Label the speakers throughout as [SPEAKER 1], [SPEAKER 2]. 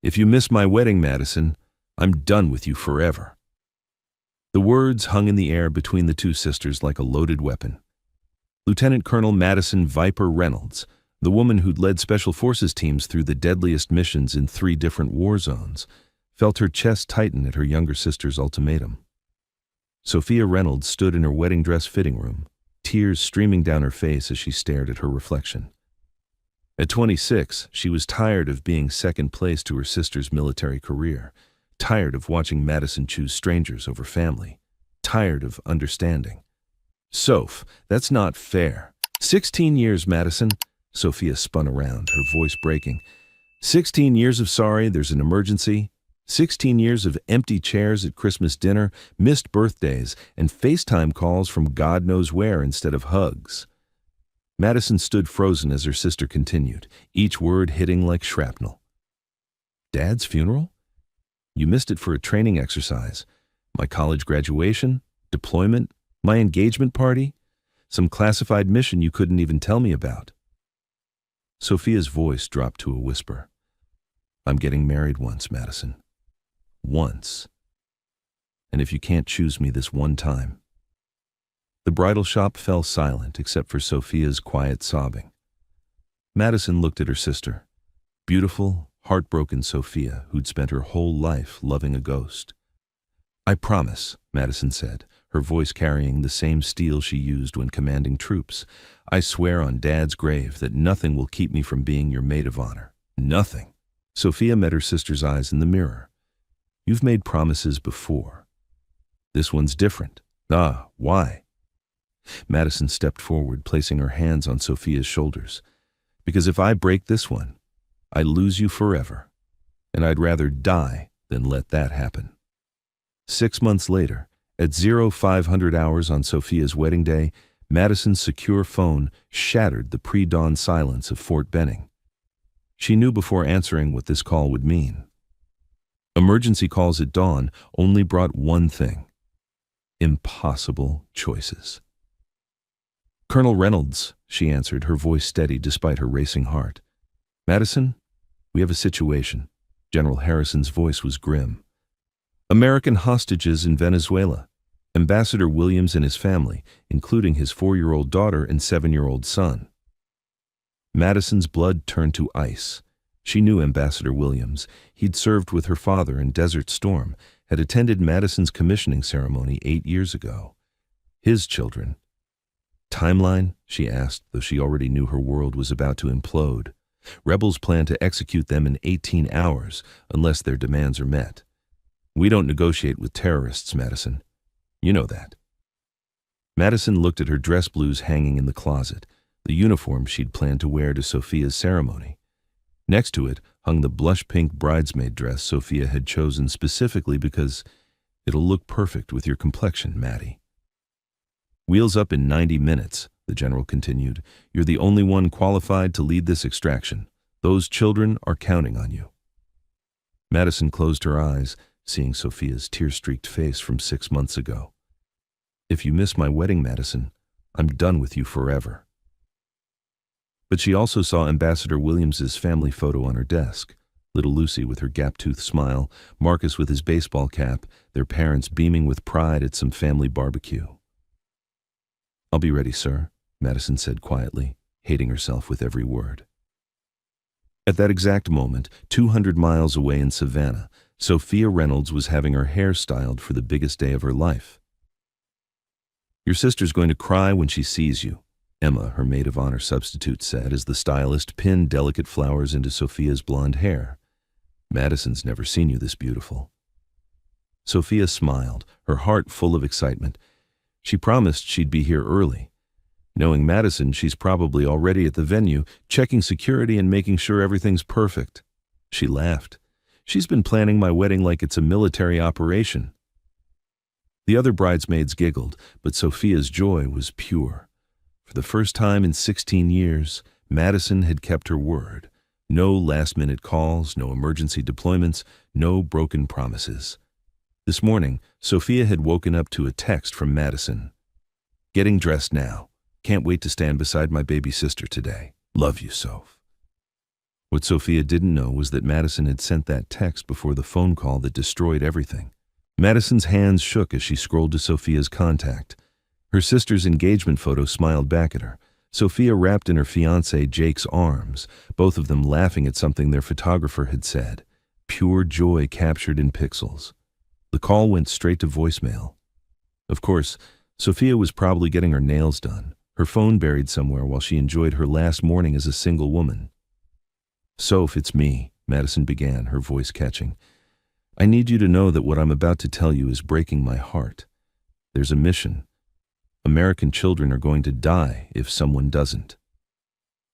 [SPEAKER 1] If you miss my wedding, Madison, I'm done with you forever." The words hung in the air between the two sisters like a loaded weapon. Lieutenant Colonel Madison "Viper" Reynolds, the woman who'd led Special Forces teams through the deadliest missions in 3 different war zones, felt her chest tighten at her younger sister's ultimatum. Sophia Reynolds stood in her wedding dress fitting room, tears streaming down her face as she stared at her reflection. At 26, she was tired of being second place to her sister's military career, tired of watching Madison choose strangers over family, tired of understanding. "Soph, that's not fair." 16 years, Madison." Sophia spun around, her voice breaking. 16 years of sorry, there's an emergency. 16 years of empty chairs at Christmas dinner, missed birthdays, and FaceTime calls from God knows where instead of hugs. Madison stood frozen as her sister continued, each word hitting like shrapnel. "Dad's funeral? You missed it for a training exercise. My college graduation, deployment, my engagement party, some classified mission you couldn't even tell me about." Sophia's voice dropped to a whisper. "I'm getting married once, Madison. Once. And if you can't choose me this one time." The bridal shop fell silent except for Sophia's quiet sobbing. Madison looked at her sister, beautiful, heartbroken Sophia, who'd spent her whole life loving a ghost. "I promise," Madison said, her voice carrying the same steel she used when commanding troops. "I swear on Dad's grave that nothing will keep me from being your maid of honor. Nothing." Sophia met her sister's eyes in the mirror. "You've made promises before. This one's different." "Ah, why?" Madison stepped forward, placing her hands on Sophia's shoulders. "Because if I break this one, I lose you forever. And I'd rather die than let that happen." 6 months later, at 0500 hours on Sophia's wedding day, Madison's secure phone shattered the pre-dawn silence of Fort Benning. She knew before answering what this call would mean. Emergency calls at dawn only brought one thing: impossible choices. "Colonel Reynolds," she answered, her voice steady despite her racing heart. "Madison, we have a situation." General Harrison's voice was grim. "American hostages in Venezuela. Ambassador Williams and his family, including his 4-year-old daughter and 7-year-old son." Madison's blood turned to ice. She knew Ambassador Williams. He'd served with her father in Desert Storm, had attended Madison's commissioning ceremony 8 years ago. His children. "Timeline?" she asked, though she already knew her world was about to implode. "Rebels plan to execute them in 18 hours, unless their demands are met. We don't negotiate with terrorists, Madison. You know that." Madison looked at her dress blues hanging in the closet, the uniform she'd planned to wear to Sophia's ceremony. Next to it hung the blush-pink bridesmaid dress Sophia had chosen specifically because it'll look perfect with your complexion, Maddie. "Wheels up in 90 minutes, the general continued. "You're the only one qualified to lead this extraction. Those children are counting on you." Madison closed her eyes, seeing Sophia's tear-streaked face from 6 months ago. "If you miss my wedding, Madison, I'm done with you forever." But she also saw Ambassador Williams's family photo on her desk. Little Lucy with her gap-toothed smile, Marcus with his baseball cap, their parents beaming with pride at some family barbecue. "I'll be ready, sir," Madison said quietly, hating herself with every word. At that exact moment, 200 miles away in Savannah, Sophia Reynolds was having her hair styled for the biggest day of her life. "Your sister's going to cry when she sees you," Emma, her maid of honor substitute, said as the stylist pinned delicate flowers into Sophia's blonde hair. "Madison's never seen you this beautiful." Sophia smiled, her heart full of excitement. She promised she'd be here early. Knowing Madison, she's probably already at the venue, checking security and making sure everything's perfect. She laughed. "She's been planning my wedding like it's a military operation." The other bridesmaids giggled, but Sophia's joy was pure. For the first time in 16 years, Madison had kept her word. No last-minute calls, no emergency deployments, no broken promises. This morning, Sophia had woken up to a text from Madison. "Getting dressed now. Can't wait to stand beside my baby sister today. Love you, Soph." What Sophia didn't know was that Madison had sent that text before the phone call that destroyed everything. Madison's hands shook as she scrolled to Sophia's contact. Her sister's engagement photo smiled back at her. Sophia wrapped in her fiancé Jake's arms, both of them laughing at something their photographer had said. Pure joy captured in pixels. The call went straight to voicemail. Of course, Sophia was probably getting her nails done, her phone buried somewhere while she enjoyed her last morning as a single woman. "Soph, it's me," Madison began, her voice catching. "I need you to know that what I'm about to tell you is breaking my heart. There's a mission. American children are going to die if someone doesn't."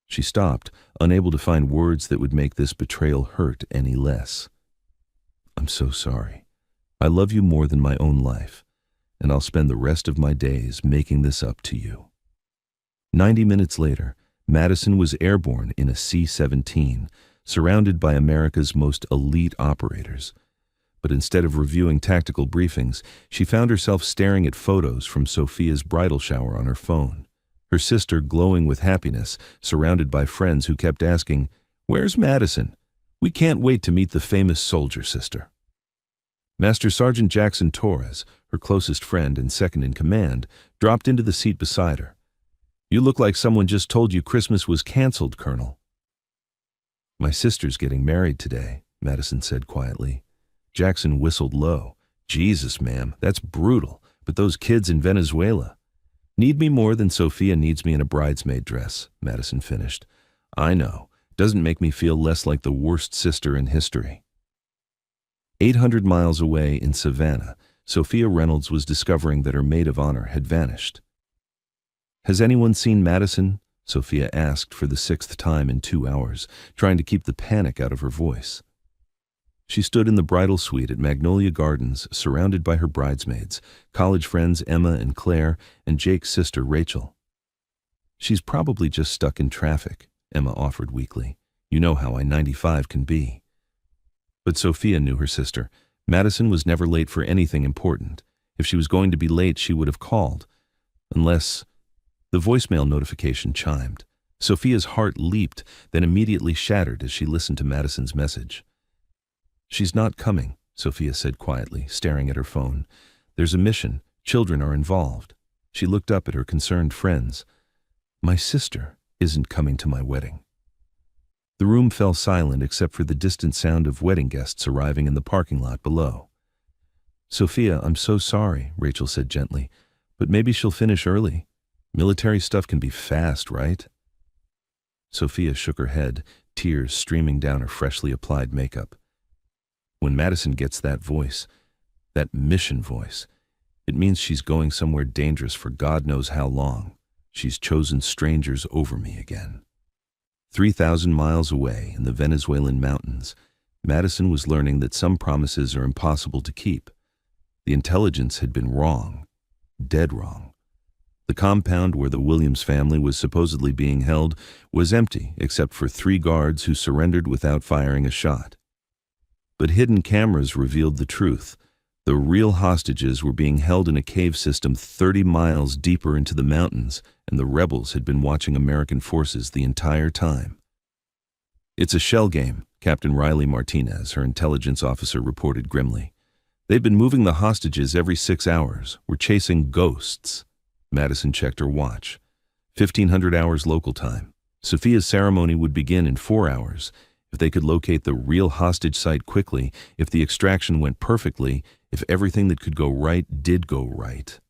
[SPEAKER 1] She stopped, unable to find words that would make this betrayal hurt any less. "I'm so sorry. I love you more than my own life, and I'll spend the rest of my days making this up to you." 90 minutes later, Madison was airborne in a C-17, surrounded by America's most elite operators. But instead of reviewing tactical briefings, she found herself staring at photos from Sophia's bridal shower on her phone. Her sister glowing with happiness, surrounded by friends who kept asking, "Where's Madison? We can't wait to meet the famous soldier sister." Master Sergeant Jackson Torres, her closest friend and second in command, dropped into the seat beside her. "You look like someone just told you Christmas was canceled, Colonel." "My sister's getting married today," Madison said quietly. Jackson whistled low. "Jesus, ma'am, that's brutal, but those kids in Venezuela." "Need me more than Sophia needs me in a bridesmaid dress," Madison finished. "I know. Doesn't make me feel less like the worst sister in history." 800 miles away in Savannah, Sophia Reynolds was discovering that her maid of honor had vanished. "Has anyone seen Madison?" Sophia asked for the 6th time in 2 hours, trying to keep the panic out of her voice. She stood in the bridal suite at Magnolia Gardens, surrounded by her bridesmaids, college friends Emma and Claire, and Jake's sister Rachel. "She's probably just stuck in traffic," Emma offered weakly. "You know how I-95 can be." But Sophia knew her sister. Madison was never late for anything important. If she was going to be late, she would have called. Unless... The voicemail notification chimed. Sophia's heart leaped, then immediately shattered as she listened to Madison's message. "She's not coming," Sophia said quietly, staring at her phone. "There's a mission. Children are involved." She looked up at her concerned friends. "My sister isn't coming to my wedding." The room fell silent except for the distant sound of wedding guests arriving in the parking lot below. "Sophia, I'm so sorry," Rachel said gently, "but maybe she'll finish early. Military stuff can be fast, right?" Sophia shook her head, tears streaming down her freshly applied makeup. When Madison gets that voice, that mission voice, it means she's going somewhere dangerous for God knows how long. She's chosen strangers over me again. 3,000 miles away in the Venezuelan mountains, Madison was learning that some promises are impossible to keep. The intelligence had been wrong, dead wrong. The compound where the Williams family was supposedly being held was empty except for 3 guards who surrendered without firing a shot. But hidden cameras revealed the truth. The real hostages were being held in a cave system 30 miles deeper into the mountains, and the rebels had been watching American forces the entire time. "It's a shell game," Captain Riley Martinez, her intelligence officer, reported grimly. "They've been moving the hostages every 6 hours. We're chasing ghosts." Madison checked her watch. 1,500 hours local time. Sophia's ceremony would begin in 4 hours. If they could locate the real hostage site quickly, if the extraction went perfectly, if everything that could go right did go right.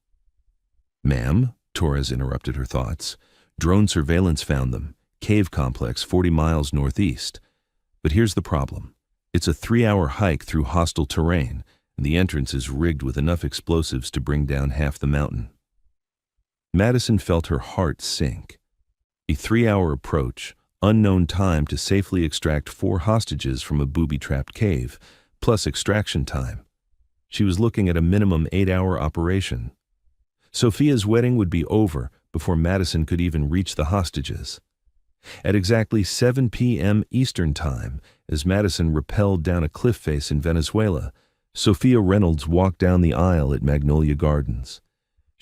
[SPEAKER 1] "Ma'am," Torres interrupted her thoughts. "Drone surveillance found them. Cave complex 40 miles northeast. But here's the problem. It's a 3-hour hike through hostile terrain, and the entrance is rigged with enough explosives to bring down half the mountain." Madison felt her heart sink. A 3-hour approach, unknown time to safely extract 4 hostages from a booby-trapped cave, plus extraction time. She was looking at a minimum 8-hour operation. Sophia's wedding would be over before Madison could even reach the hostages. At exactly 7 p.m. Eastern Time, as Madison rappelled down a cliff face in Venezuela, Sophia Reynolds walked down the aisle at Magnolia Gardens.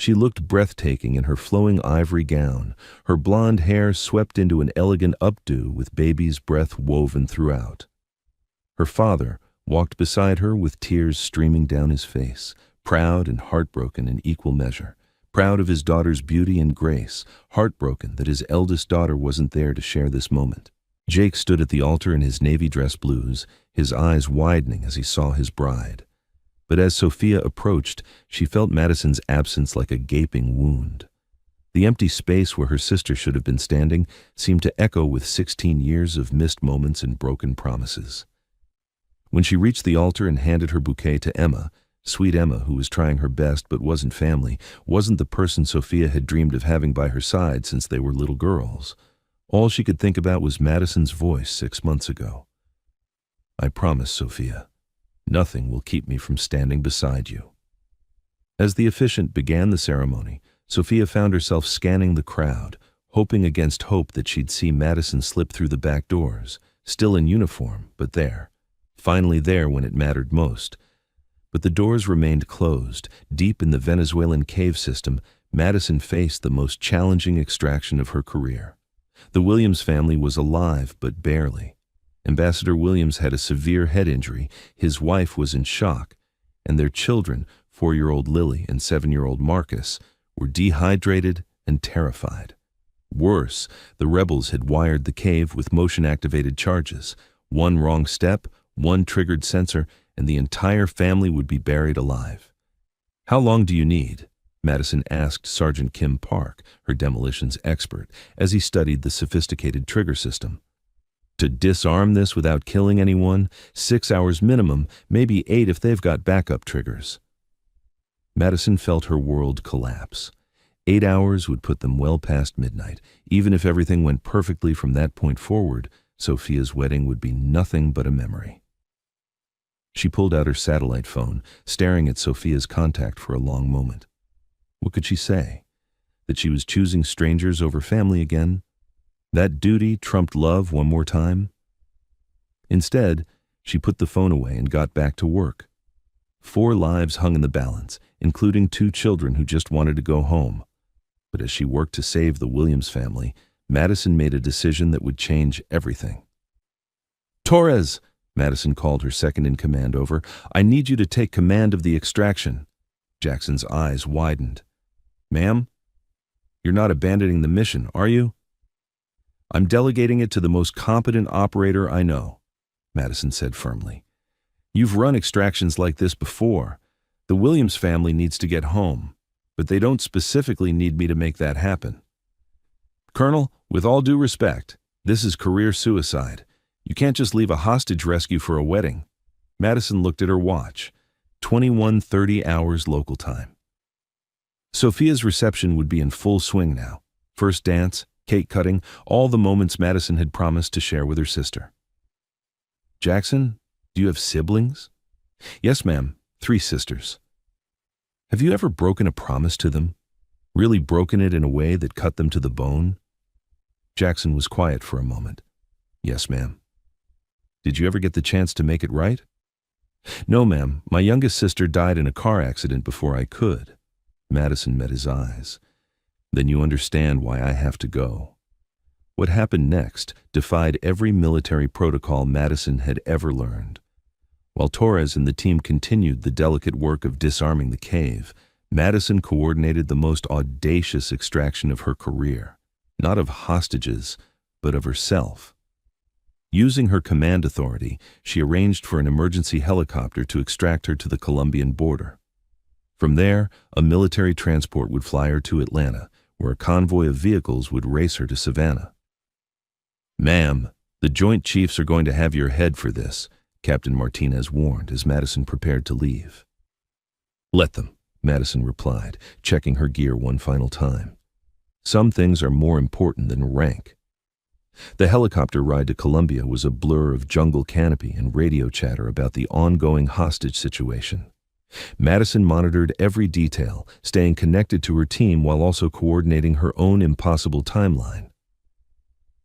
[SPEAKER 1] She looked breathtaking in her flowing ivory gown, her blonde hair swept into an elegant updo with baby's breath woven throughout. Her father walked beside her with tears streaming down his face, proud and heartbroken in equal measure, proud of his daughter's beauty and grace, heartbroken that his eldest daughter wasn't there to share this moment. Jake stood at the altar in his navy dress blues, his eyes widening as he saw his bride. But as Sophia approached, she felt Madison's absence like a gaping wound. The empty space where her sister should have been standing seemed to echo with 16 years of missed moments and broken promises. When she reached the altar and handed her bouquet to Emma, sweet Emma, who was trying her best but wasn't family, wasn't the person Sophia had dreamed of having by her side since they were little girls. All she could think about was Madison's voice 6 months ago. "I promise, Sophia. Nothing will keep me from standing beside you." As the officiant began the ceremony, Sophia found herself scanning the crowd, hoping against hope that she'd see Madison slip through the back doors, still in uniform, but there, finally there when it mattered most. But the doors remained closed. Deep in the Venezuelan cave system, Madison faced the most challenging extraction of her career. The Williams family was alive, but barely. Ambassador Williams had a severe head injury, his wife was in shock, and their children, 4-year-old Lily and 7-year-old Marcus, were dehydrated and terrified. Worse, the rebels had wired the cave with motion-activated charges. One wrong step, one triggered sensor, and the entire family would be buried alive. "How long do you need?" Madison asked Sergeant Kim Park, her demolitions expert, as he studied the sophisticated trigger system. "To disarm this without killing anyone, 6 hours minimum, maybe 8 if they've got backup triggers." Madison felt her world collapse. 8 hours would put them well past midnight. Even if everything went perfectly from that point forward, Sophia's wedding would be nothing but a memory. She pulled out her satellite phone, staring at Sophia's contact for a long moment. What could she say? That she was choosing strangers over family again? That duty trumped love one more time? Instead, she put the phone away and got back to work. 4 lives hung in the balance, including 2 children who just wanted to go home. But as she worked to save the Williams family, Madison made a decision that would change everything. "Torres," Madison called her second-in-command over, "I need you to take command of the extraction." Jackson's eyes widened. "Ma'am? You're not abandoning the mission, are you?" "I'm delegating it to the most competent operator I know," Madison said firmly. "You've run extractions like this before. The Williams family needs to get home, but they don't specifically need me to make that happen. Colonel, with all due respect, this is career suicide. You can't just leave a hostage rescue for a wedding." Madison looked at her watch. 21:30 hours local time. Sophia's reception would be in full swing now. First dance, cake cutting, all the moments Madison had promised to share with her sister. "Jackson, do you have siblings?" "Yes, ma'am, 3 sisters." "Have you ever broken a promise to them? Really broken it in a way that cut them to the bone?" Jackson was quiet for a moment. "Yes, ma'am." "Did you ever get the chance to make it right?" "No, ma'am. My youngest sister died in a car accident before I could." Madison met his eyes. "Then you understand why I have to go." What happened next defied every military protocol Madison had ever learned. While Torres and the team continued the delicate work of disarming the cave, Madison coordinated the most audacious extraction of her career, not of hostages, but of herself. Using her command authority, she arranged for an emergency helicopter to extract her to the Colombian border. From there, a military transport would fly her to Atlanta, where a convoy of vehicles would race her to Savannah. "Ma'am, the Joint Chiefs are going to have your head for this," Captain Martinez warned as Madison prepared to leave. "Let them," Madison replied, checking her gear one final time. "Some things are more important than rank." The helicopter ride to Colombia was a blur of jungle canopy and radio chatter about the ongoing hostage situation. Madison monitored every detail, staying connected to her team while also coordinating her own impossible timeline.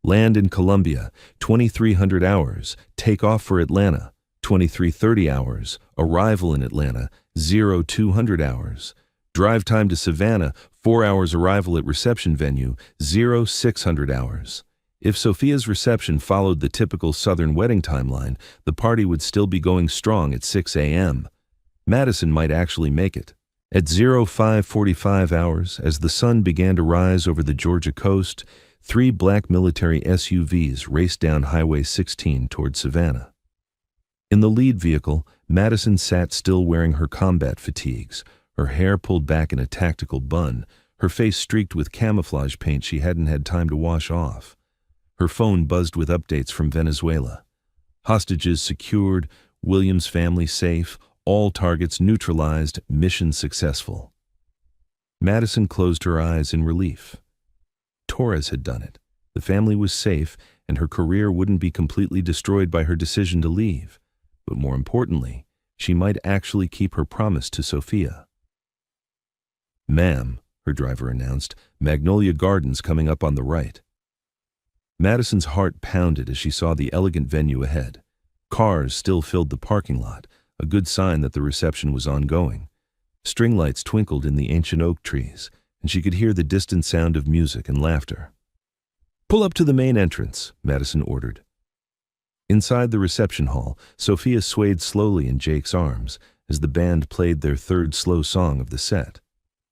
[SPEAKER 1] Land in Colombia, 2300 hours. Take off for Atlanta, 2330 hours. Arrival in Atlanta, 0200 hours. Drive time to Savannah, 4 hours arrival at reception venue, 0600 hours. If Sophia's reception followed the typical Southern wedding timeline, the party would still be going strong at 6 a.m. Madison might actually make it. At 0545 hours, as the sun began to rise over the Georgia coast, 3 black military SUVs raced down Highway 16 toward Savannah. In the lead vehicle, Madison sat still wearing her combat fatigues, her hair pulled back in a tactical bun, her face streaked with camouflage paint she hadn't had time to wash off. Her phone buzzed with updates from Venezuela. Hostages secured, Williams' family safe, all targets neutralized, mission successful. Madison closed her eyes in relief. Torres had done it. The family was safe, and her career wouldn't be completely destroyed by her decision to leave. But more importantly, she might actually keep her promise to Sophia. "Ma'am," her driver announced, "Magnolia Gardens coming up on the right." Madison's heart pounded as she saw the elegant venue ahead. Cars still filled the parking lot, a good sign that the reception was ongoing. String lights twinkled in the ancient oak trees, and she could hear the distant sound of music and laughter. "Pull up to the main entrance," Madison ordered. Inside the reception hall, Sophia swayed slowly in Jake's arms as the band played their third slow song of the set.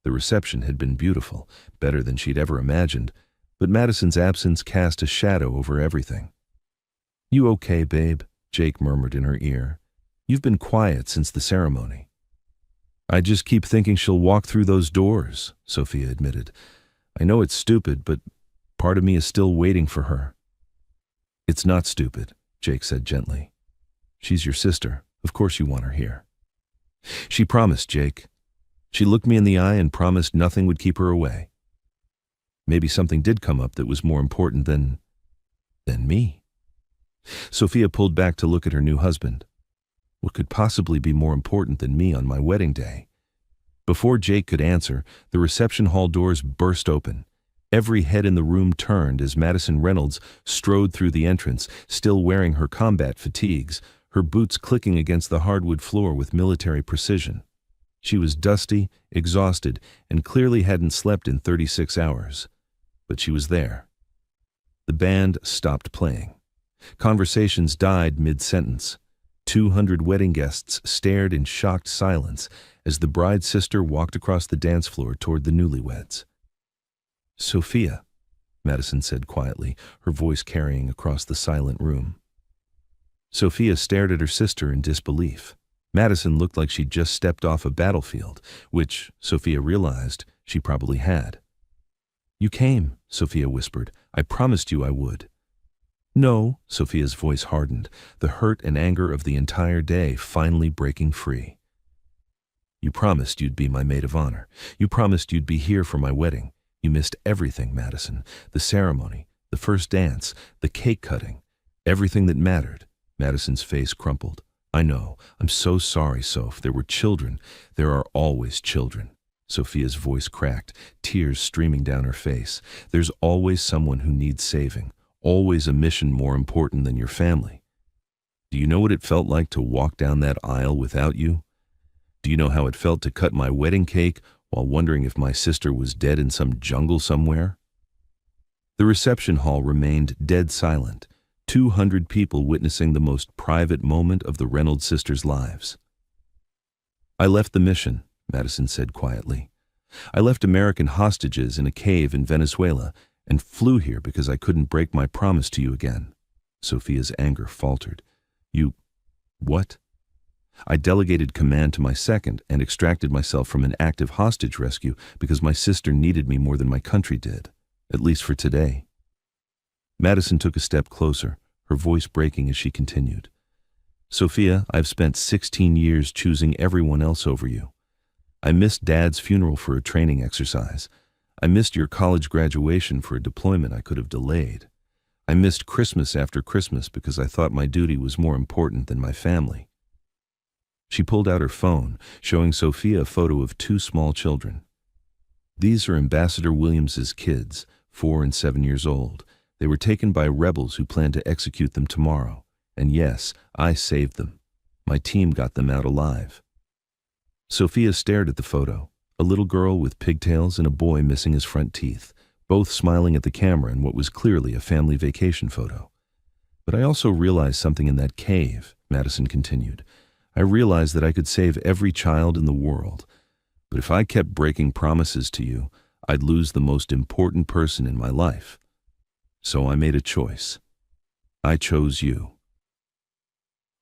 [SPEAKER 1] The reception had been beautiful, better than she'd ever imagined, but Madison's absence cast a shadow over everything. "You okay, babe?" Jake murmured in her ear. "You've been quiet since the ceremony." "I just keep thinking she'll walk through those doors," Sophia admitted. "I know it's stupid, but part of me is still waiting for her." "It's not stupid," Jake said gently. "She's your sister. Of course you want her here." "She promised, Jake. She looked me in the eye and promised nothing would keep her away." Maybe something did come up that was more important than me. Sophia pulled back to look at her new husband. What could possibly be more important than me on my wedding day? Before Jake could answer, the reception hall doors burst open. Every head in the room turned as Madison Reynolds strode through the entrance, still wearing her combat fatigues, her boots clicking against the hardwood floor with military precision. She was dusty, exhausted, and clearly hadn't slept in 36 hours. But she was there. The band stopped playing. Conversations died mid-sentence. 200 wedding guests stared in shocked silence as the bride's sister walked across the dance floor toward the newlyweds. "Sophia," Madison said quietly, her voice carrying across the silent room. Sophia stared at her sister in disbelief. Madison looked like she'd just stepped off a battlefield, which, Sophia realized, she probably had. "You came," Sophia whispered. "I promised you I would." "No," Sophia's voice hardened, the hurt and anger of the entire day finally breaking free. "You promised you'd be my maid of honor. You promised you'd be here for my wedding. You missed everything, Madison. The ceremony, the first dance, the cake cutting, everything that mattered." Madison's face crumpled. "I know. I'm so sorry, Soph. There were children. There are always children." Sophia's voice cracked, tears streaming down her face. "There's always someone who needs saving. Always a mission more important than your family. Do you know what it felt like to walk down that aisle without you? Do you know how it felt to cut my wedding cake while wondering if my sister was dead in some jungle somewhere?" The reception hall remained dead silent, 200 people witnessing the most private moment of the Reynolds sisters' lives. "I left the mission," Madison said quietly. "I left American hostages in a cave in Venezuela and flew here because I couldn't break my promise to you again." Sophia's anger faltered. "You... what?" "I delegated command to my second and extracted myself from an active hostage rescue because my sister needed me more than my country did, at least for today." Madison took a step closer, her voice breaking as she continued. "Sophia, I've spent 16 years choosing everyone else over you. I missed Dad's funeral for a training exercise. I missed your college graduation for a deployment I could have delayed. I missed Christmas after Christmas because I thought my duty was more important than my family." She pulled out her phone, showing Sophia a photo of 2 small children. "These are Ambassador Williams's kids, 4 and 7 years old. They were taken by rebels who plan to execute them tomorrow. And yes, I saved them. My team got them out alive." Sophia stared at the photo, a little girl with pigtails and a boy missing his front teeth, both smiling at the camera in what was clearly a family vacation photo. But I also realized something in that cave, Madison continued. I realized that I could save every child in the world, but if I kept breaking promises to you, I'd lose the most important person in my life. So I made a choice. I chose you.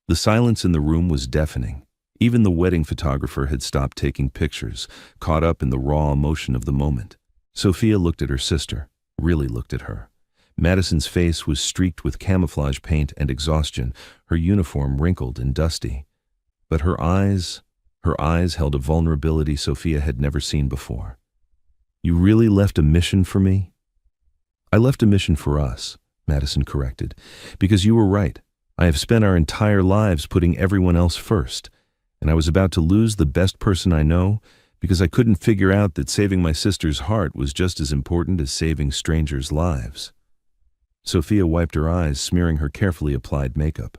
[SPEAKER 1] The silence in the room was deafening. Even the wedding photographer had stopped taking pictures, caught up in the raw emotion of the moment. Sophia looked at her sister, really looked at her. Madison's face was streaked with camouflage paint and exhaustion, her uniform wrinkled and dusty. But her eyes held a vulnerability Sophia had never seen before. You really left a mission for me? I left a mission for us, Madison corrected, because you were right. I have spent our entire lives putting everyone else first, and I was about to lose the best person I know because I couldn't figure out that saving my sister's heart was just as important as saving strangers' lives. Sophia wiped her eyes, smearing her carefully applied makeup.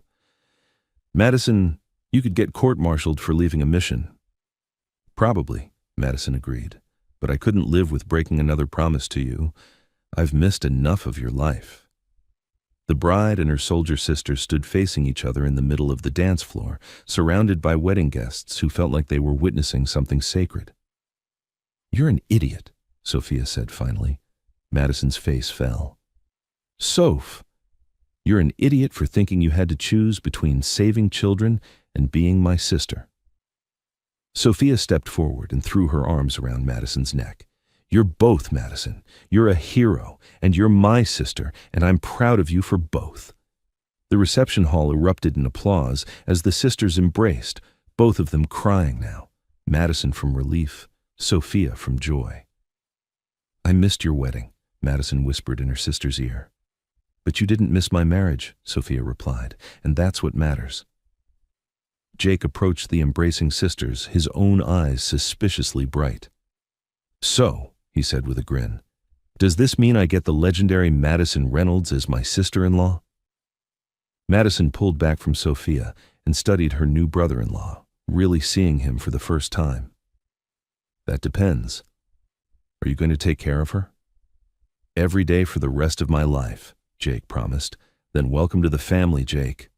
[SPEAKER 1] Madison, you could get court-martialed for leaving a mission. Probably, Madison agreed, but I couldn't live with breaking another promise to you. I've missed enough of your life. The bride and her soldier sister stood facing each other in the middle of the dance floor, surrounded by wedding guests who felt like they were witnessing something sacred. You're an idiot, Sophia said finally. Madison's face fell. Soph, you're an idiot for thinking you had to choose between saving children and being my sister. Sophia stepped forward and threw her arms around Madison's neck. You're both, Madison. You're a hero, and you're my sister, and I'm proud of you for both. The reception hall erupted in applause as the sisters embraced, both of them crying now, Madison from relief, Sophia from joy. I missed your wedding, Madison whispered in her sister's ear. But you didn't miss my marriage, Sophia replied, and that's what matters. Jake approached the embracing sisters, his own eyes suspiciously bright. So, he said with a grin, does this mean I get the legendary Madison Reynolds as my sister-in-law? Madison pulled back from Sophia and studied her new brother-in-law, really seeing him for the first time. That depends. Are you going to take care of her? Every day for the rest of my life, Jake promised. Then welcome to the family, Jake.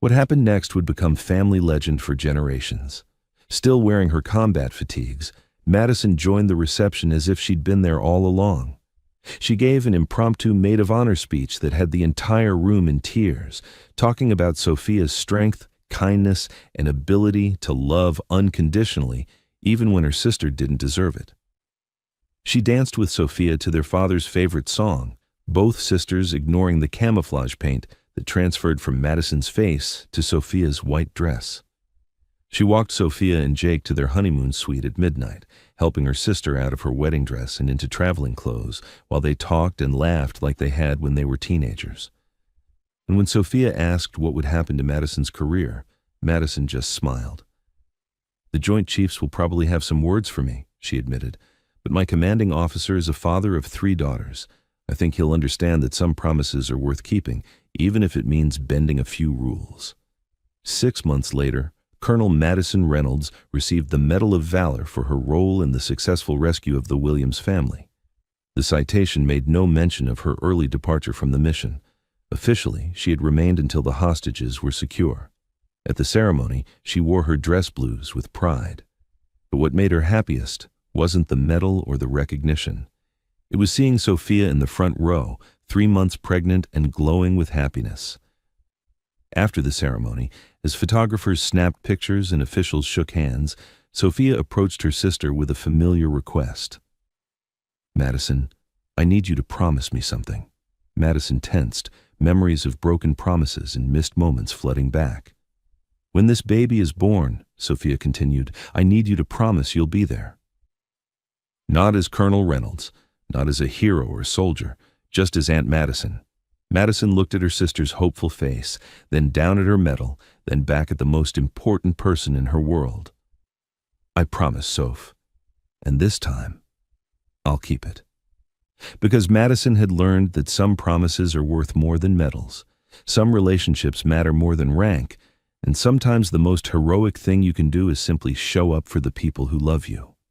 [SPEAKER 1] What happened next would become family legend for generations. Still wearing her combat fatigues, Madison joined the reception as if she'd been there all along. She gave an impromptu maid of honor speech that had the entire room in tears, talking about Sophia's strength, kindness, and ability to love unconditionally, even when her sister didn't deserve it. She danced with Sophia to their father's favorite song, both sisters ignoring the camouflage paint that transferred from Madison's face to Sophia's white dress. She walked Sophia and Jake to their honeymoon suite at midnight, helping her sister out of her wedding dress and into traveling clothes while they talked and laughed like they had when they were teenagers. And when Sophia asked what would happen to Madison's career, Madison just smiled. The Joint Chiefs will probably have some words for me, she admitted, but my commanding officer is a father of 3 daughters. I think he'll understand that some promises are worth keeping, even if it means bending a few rules. 6 months later, Colonel Madison Reynolds received the Medal of Valor for her role in the successful rescue of the Williams family. The citation made no mention of her early departure from the mission. Officially, she had remained until the hostages were secure. At the ceremony, she wore her dress blues with pride. But what made her happiest wasn't the medal or the recognition. It was seeing Sophia in the front row, 3 months pregnant and glowing with happiness. After the ceremony, as photographers snapped pictures and officials shook hands, Sophia approached her sister with a familiar request. Madison, I need you to promise me something. Madison tensed, memories of broken promises and missed moments flooding back. When this baby is born, Sophia continued, I need you to promise you'll be there. Not as Colonel Reynolds, not as a hero or soldier, just as Aunt Madison. Madison looked at her sister's hopeful face, then down at her medal, then back at the most important person in her world. I promise, Soph. And this time, I'll keep it. Because Madison had learned that some promises are worth more than medals, some relationships matter more than rank, and sometimes the most heroic thing you can do is simply show up for the people who love you.